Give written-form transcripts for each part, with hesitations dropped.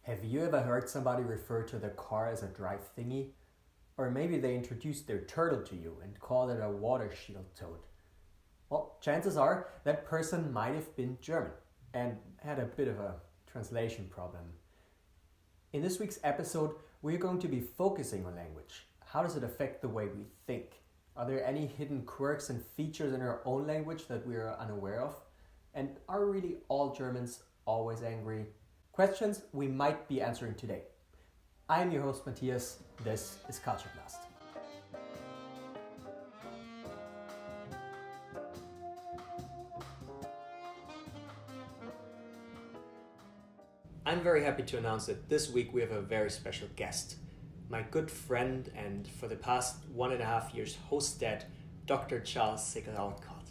Have you ever heard somebody refer to their car as a drive thingy? Or maybe they introduced their turtle to you and called it a water shield toad. Well, chances are that person might have been German and had a bit of a translation problem. In this week's episode, we're going to be focusing on language. How does it affect the way we think? Are there any hidden quirks and features in our own language that we are unaware of? And are really all Germans always angry? Questions we might be answering today. I'm your host Matthias, this is Cultureblast. I'm very happy to announce that this week we have a very special guest. My good friend and for the past 1.5 years host dad, Dr. Charles Sichel-Outcalt.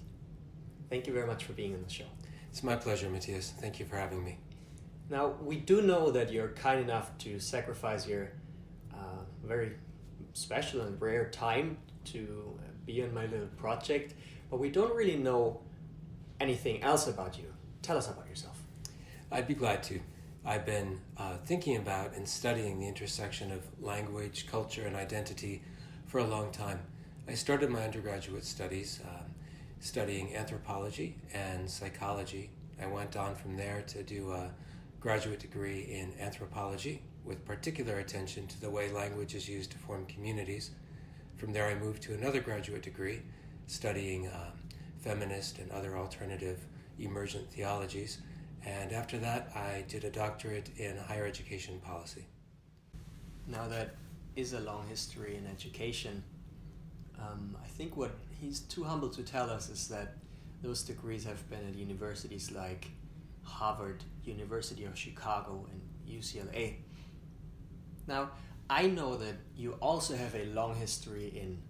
Thank you very much for being on the show. It's my pleasure, Matthias. Thank you for having me. Now, we do know that you're kind enough to sacrifice your very special and rare time to be on my little project, but we don't really know anything else about you. Tell us about yourself. I'd be glad to. I've been thinking about and studying the intersection of language, culture, and identity for a long time. I started my undergraduate studies studying anthropology and psychology. I went on from there to do a graduate degree in anthropology with particular attention to the way language is used to form communities. From there I moved to another graduate degree studying feminist and other alternative emergent theologies. And after that, I did a doctorate in higher education policy. Now that is a long history in education. I think what he's too humble to tell us is that those degrees have been at universities like Harvard, University of Chicago, and UCLA. Now, I know that you also have a long history in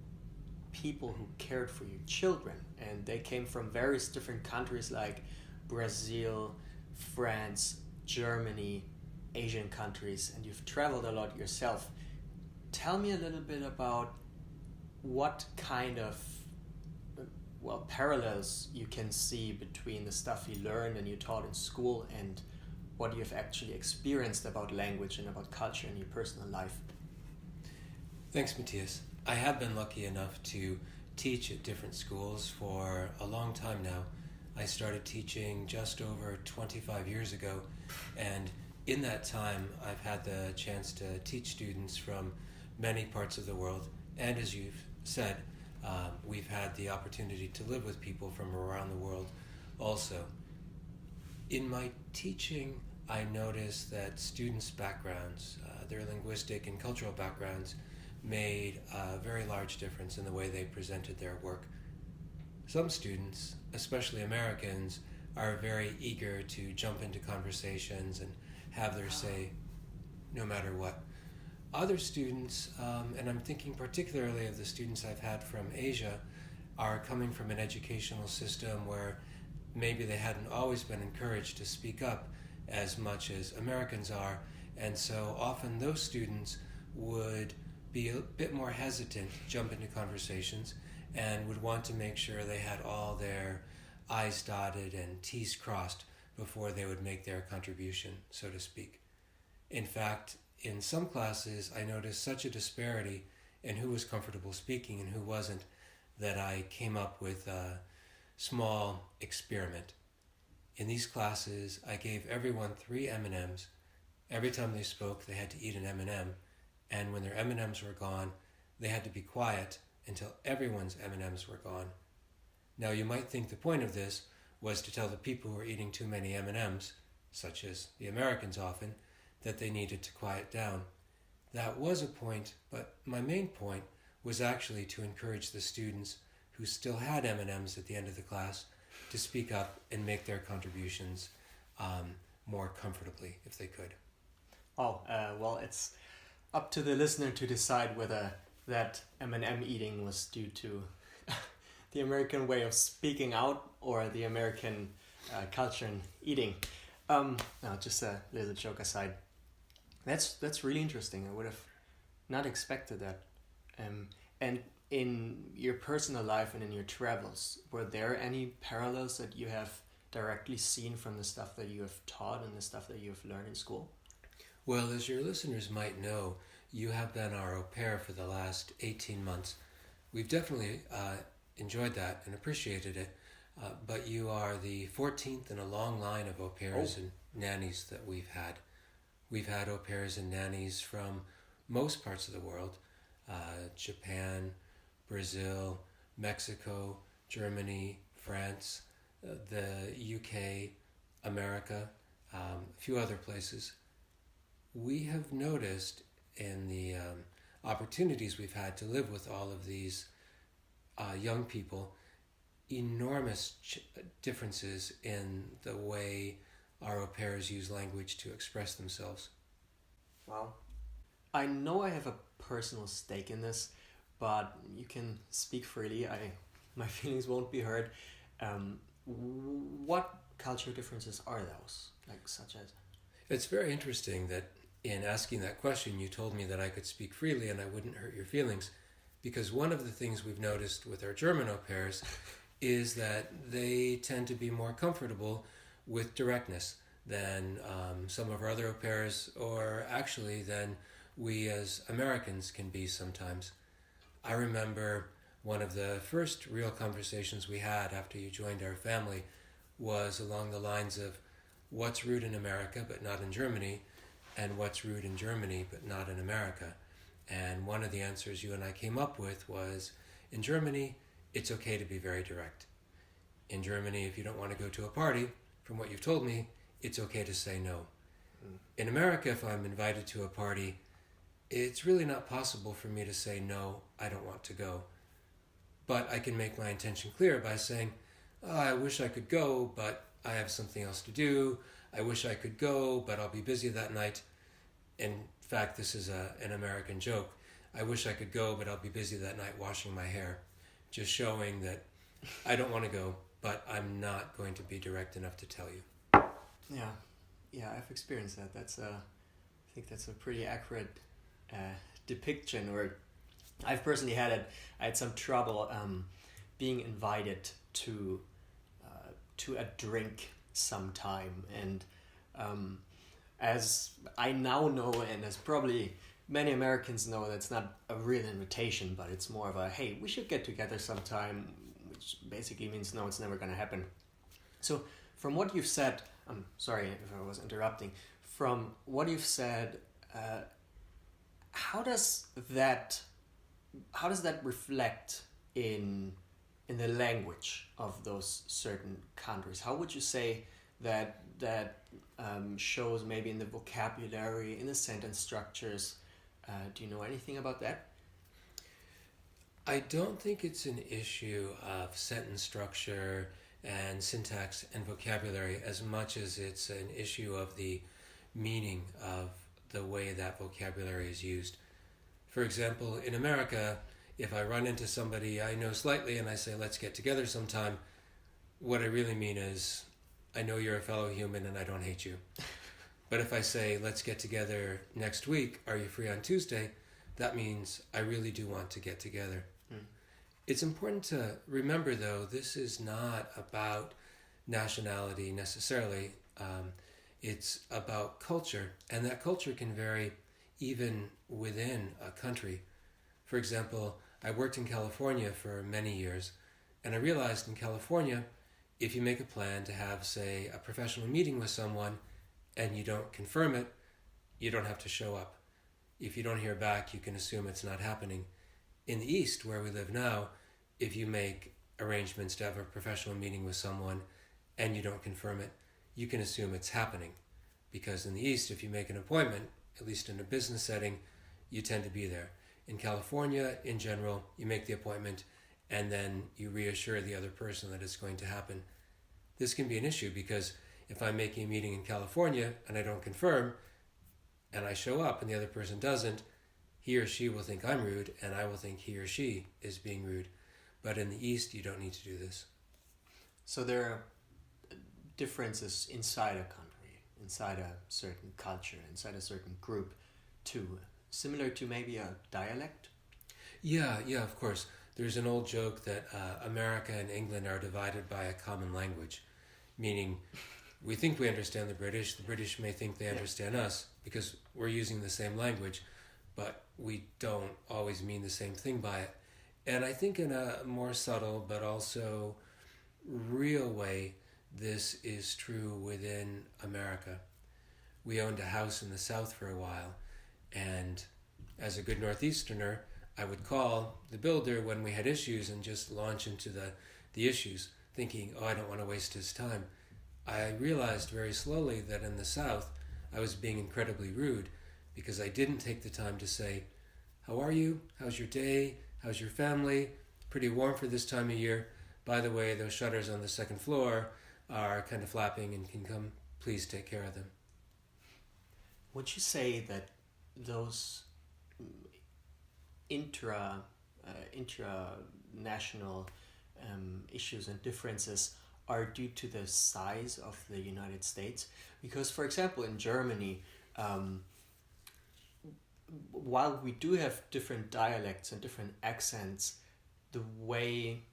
people who cared for your children, and they came from various different countries like Brazil, France, Germany, Asian countries, and you've traveled a lot yourself. Tell me a little bit about what kind of parallels you can see between the stuff you learned and you taught in school and what you've actually experienced about language and about culture in your personal life. Thanks, Matthias. I have been lucky enough to teach at different schools for a long time now. I started teaching just over 25 years ago, and in that time I've had the chance to teach students from many parts of the world, and as you've said, we've had the opportunity to live with people from around the world also. In my teaching, I noticed that students' backgrounds, their linguistic and cultural backgrounds, made a very large difference in the way they presented their work. Some students, especially Americans, are very eager to jump into conversations and have their say no matter what. Other students, and I'm thinking particularly of the students I've had from Asia, are coming from an educational system where maybe they hadn't always been encouraged to speak up as much as Americans are, and so often those students would be a bit more hesitant to jump into conversations and would want to make sure they had all their I's dotted and T's crossed before they would make their contribution, so to speak. In fact, in some classes, I noticed such a disparity in who was comfortable speaking and who wasn't that I came up with a small experiment. In these classes, I gave everyone 3 M&Ms. Every time they spoke, they had to eat an M&M, and when their M&Ms were gone, they had to be quiet until everyone's M&Ms were gone. Now, you might think the point of this was to tell the people who were eating too many M&Ms, such as the Americans often, that they needed to quiet down. That was a point, but my main point was actually to encourage the students who still had M&Ms at the end of the class to speak up and make their contributions more comfortably if they could. Well, it's up to the listener to decide whether that M&M eating was due to the American way of speaking out or the American culture and eating. No, just a little joke aside. That's really interesting. I would have not expected that. And in your personal life and in your travels, were there any parallels that you have directly seen from the stuff that you have taught and the stuff that you have learned in school? Well, as your listeners might know, you have been our au pair for the last 18 months. We've definitely enjoyed that and appreciated it, but you are the 14th in a long line of au pairs and nannies that we've had. We've had au pairs and nannies from most parts of the world, Japan, Brazil, Mexico, Germany, France, the UK, America, a few other places. We have noticed in the opportunities we've had to live with all of these young people enormous differences in the way our au pairs use language to express themselves. Wow. I know I have a personal stake in this, but you can speak freely. My feelings won't be hurt. What cultural differences are those? Like such as? It's very interesting that in asking that question, you told me that I could speak freely and I wouldn't hurt your feelings, because one of the things we've noticed with our German au pairs is that they tend to be more comfortable with directness than some of our other au pairs, or actually than we as Americans can be sometimes. I remember one of the first real conversations we had after you joined our family was along the lines of what's rude in America but not in Germany, and what's rude in Germany but not in America. And one of the answers you and I came up with was, in Germany, it's okay to be very direct. In Germany, if you don't want to go to a party, from what you've told me, it's okay to say no. In America, if I'm invited to a party, it's really not possible for me to say no, I don't want to go. But I can make my intention clear by saying, I wish I could go, but I have something else to do. I wish I could go, but I'll be busy that night. In fact, this is an American joke. I wish I could go, but I'll be busy that night washing my hair. Just showing that I don't want to go, but I'm not going to be direct enough to tell you. Yeah, I've experienced that. I think that's a pretty accurate depiction. Or I've personally had it. I had some trouble being invited to a drink sometime, and as I now know, and as probably many Americans know, that's not a real invitation, but it's more of a, hey, we should get together sometime, which basically means no, it's never going to happen. So from what you've said, I'm sorry if I was interrupting, from what you've said, how does that reflect in the language of those certain countries? How would you say that shows maybe in the vocabulary, in the sentence structures? Do you know anything about that? I don't think it's an issue of sentence structure and syntax and vocabulary as much as it's an issue of the meaning of the way that vocabulary is used. For example, in America, if I run into somebody I know slightly and I say, let's get together sometime, what I really mean is, I know you're a fellow human and I don't hate you. But if I say, let's get together next week, are you free on Tuesday? That means I really do want to get together. It's important to remember, though, this is not about nationality necessarily. It's about culture, and that culture can vary even within a country. For example, I worked in California for many years, and I realized in California, if you make a plan to have, say, a professional meeting with someone and you don't confirm it, you don't have to show up. If you don't hear back, you can assume it's not happening. In the East, where we live now, if you make arrangements to have a professional meeting with someone and you don't confirm it, you can assume it's happening. Because in the East, if you make an appointment, at least in a business setting, you tend to be there. In California, in general, you make the appointment and then you reassure the other person that it's going to happen. This can be an issue because if I'm making a meeting in California and I don't confirm and I show up and the other person doesn't, he or she will think I'm rude and I will think he or she is being rude. But in the East, you don't need to do this. So there are differences inside a country, inside a certain culture, inside a certain group too, similar to maybe a dialect? Yeah, of course. There's an old joke that America and England are divided by a common language, meaning we think we understand the British may think they understand us because we're using the same language, but we don't always mean the same thing by it. And I think in a more subtle but also real way, this is true within America. We owned a house in the South for a while, and as a good Northeasterner, I would call the builder when we had issues and just launch into the issues, thinking, oh, I don't want to waste his time. I realized very slowly that in the South, I was being incredibly rude because I didn't take the time to say, how are you? How's your day? How's your family? Pretty warm for this time of year. By the way, those shutters on the second floor are kind of flapping and can come, please take care of them. Would you say that those intra-national issues and differences are due to the size of the United States? Because, for example, in Germany, while we do have different dialects and different accents, the way,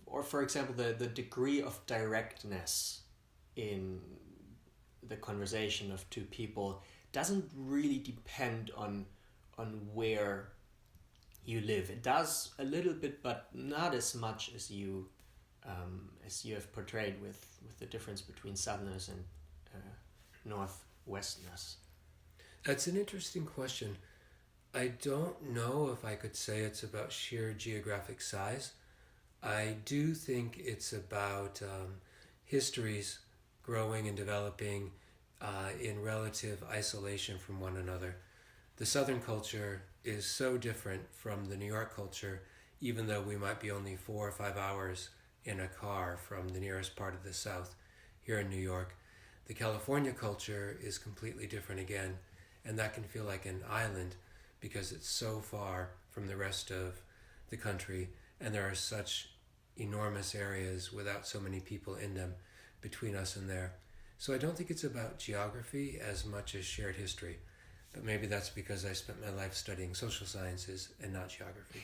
or for example, the degree of directness in the conversation of two people doesn't really depend on where you live. It does a little bit, but not as much as you have portrayed with the difference between Southerners and Northwesterners. That's an interesting question. I don't know if I could say it's about sheer geographic size. I do think it's about histories growing and developing in relative isolation from one another. The Southern culture is so different from the New York culture, even though we might be only 4 or 5 hours in a car from the nearest part of the South here in New York. The California culture is completely different again, and that can feel like an island because it's so far from the rest of the country, and there are such enormous areas without so many people in them between us and there. So I don't think it's about geography as much as shared history, but maybe that's because I spent my life studying social sciences and not geography.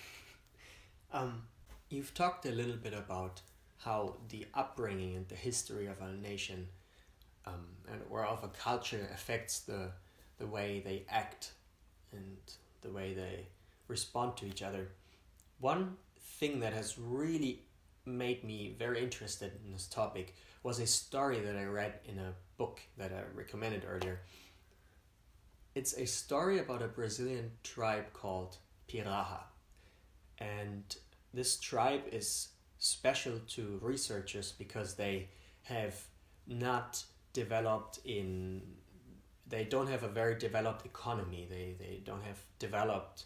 You've talked a little bit about how the upbringing and the history of a nation or of a culture affects the way they act and the way they respond to each other. One thing that has really made me very interested in this topic was a story that I read in a book that I recommended earlier. It's a story about a Brazilian tribe called Piraha. And this tribe is special to researchers because they have not developed they don't have a very developed economy. They don't have developed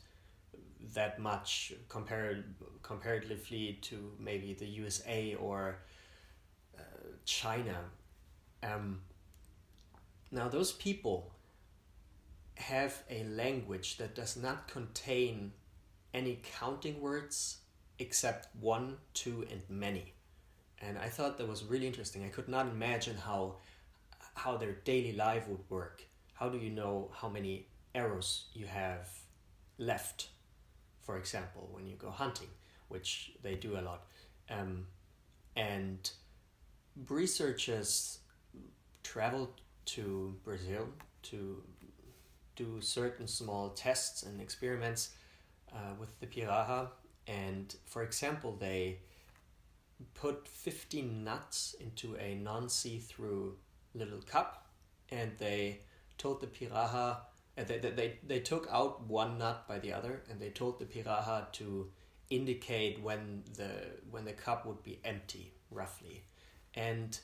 that much comparatively to maybe the USA or China. Now those people have a language that does not contain any counting words except 1, 2, and many. And I thought that was really interesting. I could not imagine how their daily life would work. How do you know how many arrows you have left, for example, when you go hunting, which they do a lot. And researchers traveled to Brazil to do certain small tests and experiments with the Piraha. And for example, they put 15 nuts into a non-see-through little cup, and they told the Piraha, they took out one nut by the other, and they told the Piraha to indicate when the cup would be empty, roughly. And